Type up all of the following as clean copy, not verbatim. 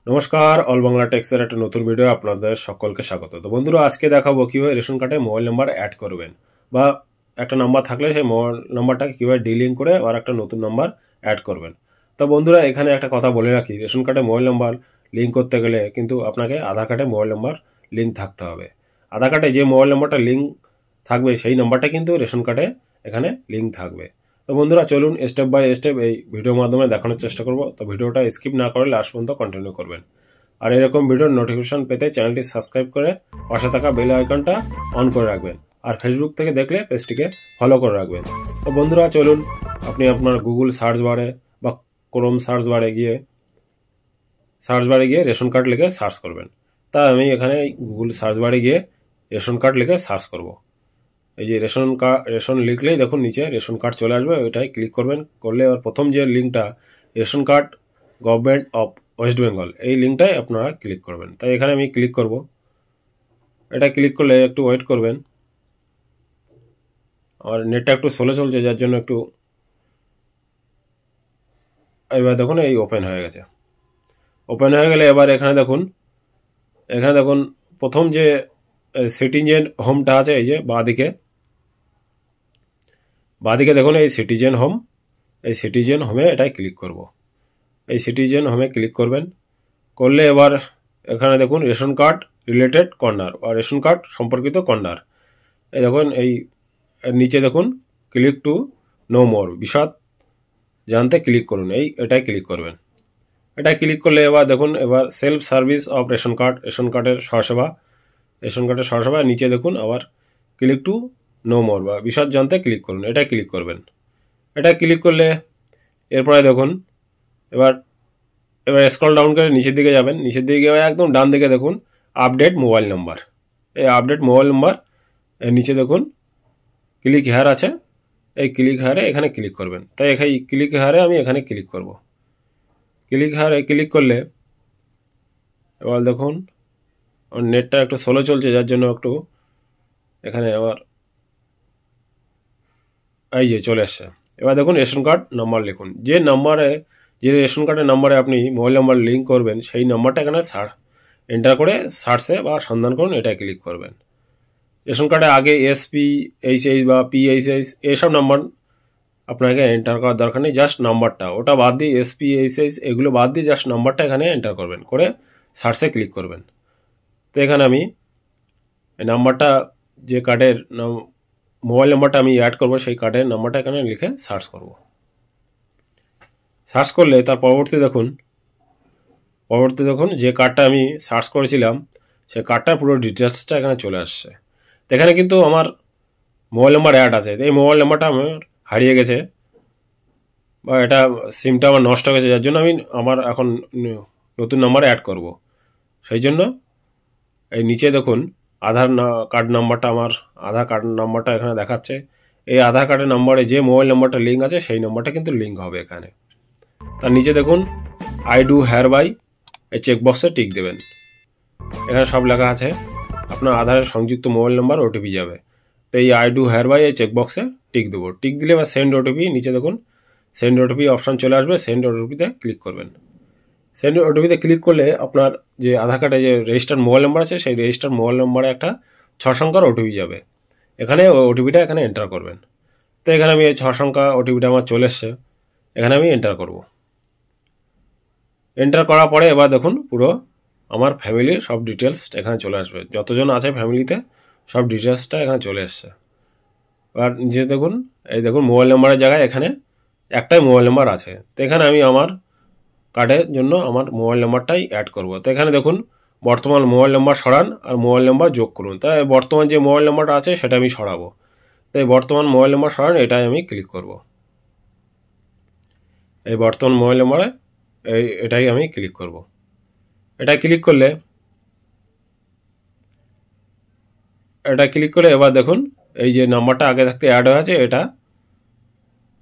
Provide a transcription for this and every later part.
নমস্কার, অল বাংলা টেক্সের একটা নতুন ভিডিও আপনাদের সকলকে স্বাগত। তো বন্ধুরা, আজকে দেখাবো কিভাবে রেশন কার্ডে মোবাইল নাম্বার অ্যাড করবেন, বা একটা নাম্বার থাকলে সেই মোবাইল নাম্বারটাকে কিভাবে ডিলিং করে আর একটা নতুন নাম্বার অ্যাড করবেন। তো বন্ধুরা, এখানে একটা কথা বলে রাখি, রেশন কার্ডে মোবাইল নাম্বার লিঙ্ক করতে গেলে কিন্তু আপনাকে আধার কার্ডে মোবাইল নাম্বার লিঙ্ক থাকতে হবে। আধার কার্ডে যে মোবাইল নাম্বারটা লিঙ্ক থাকবে সেই নাম্বারটা কিন্তু রেশন কার্ডে এখানে লিঙ্ক থাকবে। তো বন্ধুরা, চলুন স্টেপ বাই স্টেপ এই ভিডিওর মাধ্যমে দেখানোর চেষ্টা করব। তো ভিডিওটা স্কিপ না করে লাস্ট পর্যন্ত কন্টিনিউ করবেন। আর এরকম ভিডিওর নোটিফিকেশন পেতে চ্যানেলটি সাবস্ক্রাইব করে পাশে থাকা বেল আইকনটা অন করে রাখবেন। আর ফেসবুক থেকে দেখলে পেজটিকে ফলো করে রাখবেন। তো বন্ধুরা, চলুন আপনি আপনার গুগল সার্চ বারে বা ক্রোম সার্চ বারে গিয়ে রেশন কার্ড লিখে সার্চ করবেন। তা আমি এখানে গুগল সার্চ বারে গিয়ে রেশন কার্ড লিখে সার্চ করব। এই যে রেশন লিখলেই দেখুন নিচে রেশন কার্ড চলে আসবে, ওইটাই ক্লিক করবেন। করলে এবার প্রথম যে লিঙ্কটা ration card government of West Bengal, এই লিঙ্কটাই আপনারা ক্লিক করবেন। তাই এখানে আমি ক্লিক করব। এটা ক্লিক করলে একটু ওয়েট করবেন। আর নেটটা একটু স্লো চলছে, যার জন্য একটু, এবার দেখুন এই ওপেন হয়ে গেছে। ওপেন হয়ে গেলে এবার এখানে দেখুন প্রথম যে সিটিজেন হোমটা আছে, এই যে বাঁদিকে দেখুন এই সিটিজেন হোম, এই সিটিজেন হোমে এটাই ক্লিক করব। এই সিটিজেন হোমে ক্লিক করবেন। করলে এবার এখানে দেখুন রেশন কার্ড রিলেটেড কর্নার বা রেশন কার্ড সম্পর্কিত কর্নার, এই দেখুন এই নিচে দেখুন ক্লিক টু নো মোর, বিশদ জানতে ক্লিক করুন, এটাই ক্লিক করবেন। এটা ক্লিক করলে এবার দেখুন এবার সেলফ সার্ভিস অফ রেশন কার্ডের সহসেবা নিচে দেখুন আবার ক্লিক টু নো মোর বা বিশদ জানতে ক্লিক করুন, এটা ক্লিক করবেন। এটা ক্লিক করলে এরপরে দেখুন এবার স্ক্রল ডাউন করে নিচের দিকে যাবেন। নিচের দিকে একদম ডান দিকে দেখুন আপডেট মোবাইল নাম্বার, এই আপডেট মোবাইল নাম্বার নিচে দেখুন ক্লিক হেয়ার আছে, এই ক্লিক হেয়ারে এখানে ক্লিক করবেন। তাই এই ক্লিক হেয়ারে আমি এখানে ক্লিক করব। ক্লিক হেয়ারে ক্লিক করলে এবার দেখুন নেটটা একটু স্লো চলছে, যার জন্য একটু এখানে আমার এই যে চলে আসছে। এবার দেখুন রেশন কার্ড নাম্বার লিখুন, যে রেশন কার্ডের নাম্বারে আপনি মোবাইল নাম্বার লিঙ্ক করবেন সেই নাম্বারটা এখানে এন্টার করে সার্চে বা সন্ধান করুন, এটা ক্লিক করবেন। রেশন কার্ডে আগে SPHH বা PHH এসব নাম্বার আপনাকে এন্টার করার দরকার নেই, জাস্ট নাম্বারটা, ওটা বাদ দিয়ে SPHH এগুলো বাদ দিয়ে জাস্ট নাম্বারটা এখানে এন্টার করবেন, করে সার্চে ক্লিক করবেন। তো এখানে আমি এই নাম্বারটা, যে কার্ডের মোবাইল নাম্বারটা আমি অ্যাড করবো সেই কার্ডের নাম্বারটা এখানে লিখে সার্চ করব। সার্চ করলে তার পরবর্তী দেখুন যে কার্ডটা আমি সার্চ করেছিলাম সেই কার্ডটার পুরো ডিটেলসটা এখানে চলে আসছে। তো এখানে কিন্তু আমার মোবাইল নাম্বার অ্যাড আছে, এই মোবাইল নাম্বারটা আমার হারিয়ে গেছে বা এটা সিমটা আমার নষ্ট হয়ে গেছে, যার জন্য আমি আমার এখন নতুন নাম্বার অ্যাড করব। সেই জন্য এই নিচে দেখুন আধার কার্ড নাম্বারটা এখানে দেখাচ্ছে। এই আধার কার্ডের নাম্বারে যে মোবাইল নাম্বারটা লিঙ্ক আছে সেই নাম্বারটা কিন্তু লিঙ্ক হবে এখানে। তার নিচে দেখুন আই ডু হেয়ার বাই, এই চেকবক্সে টিক দেবেন। এখানে সব লেখা আছে, আপনার আধারের সংযুক্ত মোবাইল নাম্বার OTP যাবে। তো এই আই ডু হেয়ার বাই এই চেকবক্সে টিক দেবো। টিক দিলে বা সেন্ড OTP, নিচে দেখুন সেন্ড OTP অপশান চলে আসবে, সেন্ড OTPতে ক্লিক করবেন। সেন্ড OTPতে ক্লিক করলে আপনার যে আধার কার্ডে যে রেজিস্টার্ড মোবাইল নাম্বার আছে সেই রেজিস্টার্ড মোবাইল নাম্বারে একটা 6 সংখ্যার OTP যাবে, এখানে OTPটা এখানে এন্টার করবেন। তো এখানে আমি এই 6 সংখ্যা OTPটা আমার চলে এসছে, এখানে আমি এন্টার করব। এন্টার করার পরে এবার দেখুন পুরো আমার ফ্যামিলির সব ডিটেলস এখানে চলে আসবে, যতজন আছে ফ্যামিলিতে সব ডিটেলসটা এখানে চলে এসছে। আর যে দেখুন এই দেখুন মোবাইল নাম্বারের জায়গায় এখানে একটাই মোবাইল নাম্বার আছে। তো এখানে আমি আমার কার্ডের জন্য আমার মোবাইল নাম্বারটাই অ্যাড করব। তো এখানে দেখুন বর্তমান মোবাইল নাম্বার সরান আর মোবাইল নাম্বার যোগ করুন। তাই বর্তমান যে মোবাইল নাম্বারটা আছে সেটা আমি সরাবো, তাই বর্তমান মোবাইল নাম্বার সরান এটাই আমি ক্লিক করব। এই বর্তমান মোবাইল নাম্বারে এটাই আমি ক্লিক করব। এটা ক্লিক করলে এবার দেখুন এই যে নাম্বারটা আগে থাকতে অ্যাড হয়ে আছে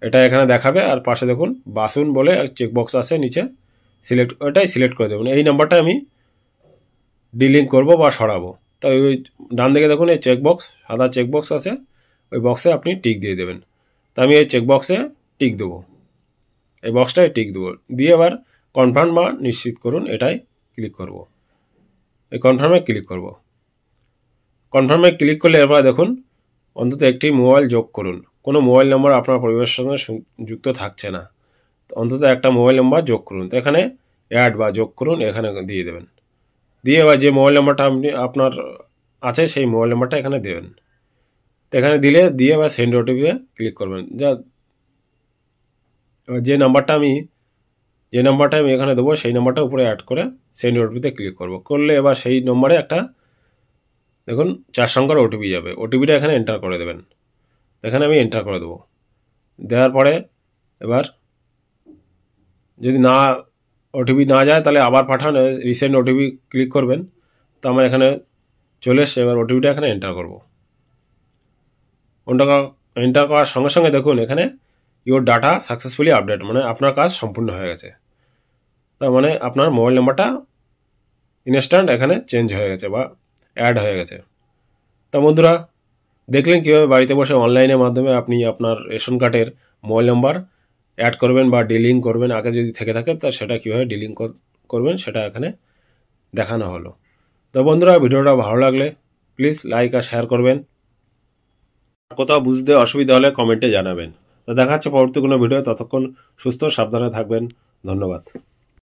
এটা এখানে দেখাবে। আর পাশে দেখুন বাসুন বলে চেকবক্স আছে নিচে, ওটাই সিলেক্ট করে দেবেন। এই নাম্বারটা আমি ডিলিং করব বা সরাবো। তাই ওই ডান দিকে দেখুন এই চেকবক্স, সাদা চেকবক্স আছে, ওই বক্সে আপনি টিক দিয়ে দেবেন। তা আমি এই চেকবক্সে টিক দেবো, এই বক্সটায় টিক দেবো, দিয়ে এবার কনফার্ম বা নিশ্চিত করুন এটাই ক্লিক করব, এই কনফার্মে ক্লিক করব। কনফার্মে ক্লিক করলে এবার দেখুন অন্তত একটি মোবাইল যোগ করুন। কোনো মোবাইল নম্বর আপনার পরিবারের সঙ্গে যুক্ত থাকছে না, অন্তত একটা মোবাইল নাম্বার যোগ করুন। তো এখানে অ্যাড বা যোগ করুন এখানে দিয়ে দেবেন। দিয়ে এবার যে মোবাইল নাম্বারটা আপনার আছে সেই মোবাইল নাম্বারটা এখানে দেবেন। তো এখানে দিয়ে এবার সেন্ড ওটিপিতে ক্লিক করবেন। যে নাম্বারটা আমি এখানে দেবো সেই নাম্বারটা উপরে অ্যাড করে সেন্ড ওটিপিতে ক্লিক করব। করলে এবার সেই নম্বরে একটা দেখুন 4 সংখ্যার ওটিপি যাবে, ওটিপিটা এখানে এন্টার করে দেবেন। এখানে আমি এন্টার করে দেবো। দেওয়ার পরে এবার যদি ওটিপি না যায় তাহলে আবার পাঠান, রিসেন্ট ওটিপি ক্লিক করবেন। তো আমার এখানে চলে এসছে, এবার ওটিপিটা এখানে এন্টার করব। এন্টার করার সঙ্গে সঙ্গে দেখুন এখানে ইওর ডাটা সাকসেসফুলি আপডেট, মানে আপনার কাজ সম্পূর্ণ হয়ে গেছে। তার মানে আপনার মোবাইল নাম্বারটা ইনস্ট্যান্ট এখানে চেঞ্জ হয়ে গেছে বা অ্যাড হয়ে গেছে। তা বন্ধুরা দেখলেন কীভাবে বাড়িতে বসে অনলাইনের মাধ্যমে আপনি আপনার রেশন কার্ডের মোবাইল নাম্বার অ্যাড করবেন বা ডিলিং করবেন। আগে যদি থেকে থাকে তা সেটা কীভাবে ডিলিং করবেন সেটা এখানে দেখানো হলো। তো বন্ধুরা ভিডিওটা ভালো লাগলে প্লিজ লাইক আর শেয়ার করবেন। কোথাও বুঝতে অসুবিধা হলে কমেন্টে জানাবেন। তো দেখা হচ্ছে পরবর্তী কোনো ভিডিও, ততক্ষণ সুস্থ সাবধানে থাকবেন। ধন্যবাদ।